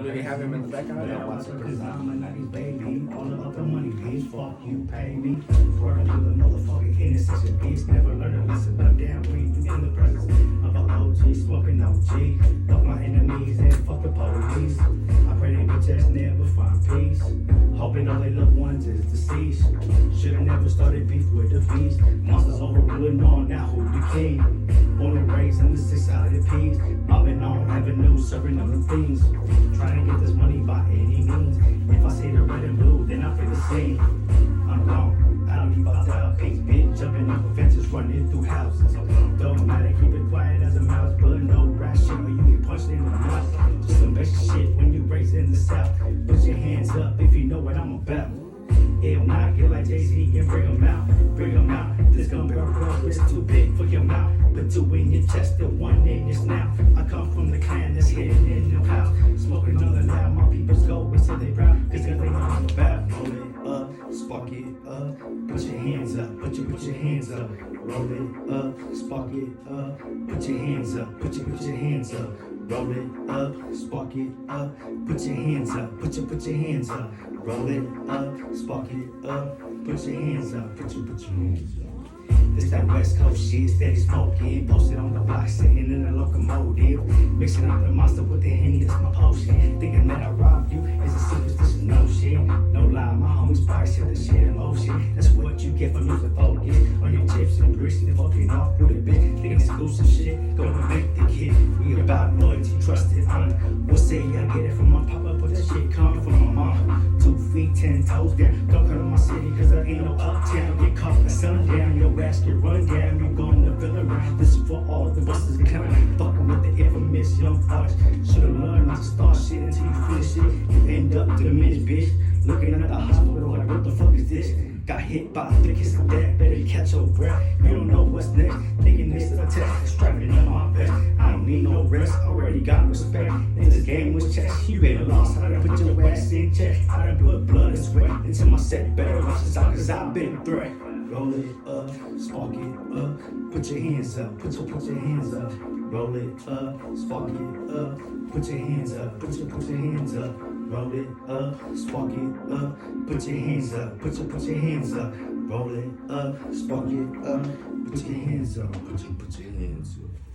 Do they have him in the background? Yeah, watch it, cause I'm a 90s baby. All about the money, bitch. Fuck you, pay me. Working to the motherfucking innocence, and bitch. Never learn a lesson of damn weed in the presence of an OG, smoking OG. Fuck my enemies and fuck the police. I pray they bitches never find peace. Hoping all their loved ones is deceased. Should've never started beef with the beast. Monsters overruling all, now who the king? Born and raised in the 6-sided piece. I've been on avenues, serving other things. Trying to get this money by any means. If I see the red and blue, then I feel the same. I'm gone, I don't leave out that pink bitch. Jumping over fences, running through houses. Don't matter, keep it quiet as a mouse. But no rash shit or you get punched in the mouth. Just some basic shit when you raised in the south. Put your hands up if you know what I'm about. If not, get like Jay-Z and bring them out. Bring them out. This gun barrel is too big for your mouth. Put two in your chest and one in your snout. I come from the clan that's hidden in the house. Smoking on the loud, my people's go. We say they proud, cause they know I'm about. Roll it up, spark it up. Put your hands up, put your hands up. Roll it up, spark it up. Put your hands up, put your hands up. Roll it up, spark it up. Put your hands up, put your hands up. Roll it up, spark it up. Put your hands up, put your hands up. This that West Coast shit, steady smoking. Posted on the block, sitting in a locomotive. Mixing up the monster with the Henny, that's my potion. Thinking that I robbed you is a superstition, no shit. No lie, my homies probably set the shit in motion. That's what you get for losing focus on your chips and bricks and fucking off with a bitch. Thinking exclusive shit, gonna make the kid. We about loyalty, trust and honor. We'll say I get it from my papa, but that shit coming from my mama. 2 feet, 10 toes down. Don't come to my city, cause there ain't no uptown. Get caught at sundown, your ass get run down. You gonna feel around. This is for all the busters coming. Fucking with the infamous young arts. Should've learned not to start shit until you finish it. You end up diminished, bitch. Looking at the hospital like, what the fuck is this? Got hit by a thick kiss of death. Better catch your breath. You don't know what's next. Thinking this is a test. Strapping up my vest. I don't need no rest. Already got respect. And this game was chess. You ain't lost. I done put your ass in check. I done put blood and sweat into my set. Better watch this out, cause I've been a threat. Roll it up, spark it up. Put your hands up, put your hands up. Roll it up, spark it up. Put your hands up, put your hands up. Roll it up, spark it up. Put your hands up, put your hands up. Roll it up, spark it up. Put your hands up, put your hands up.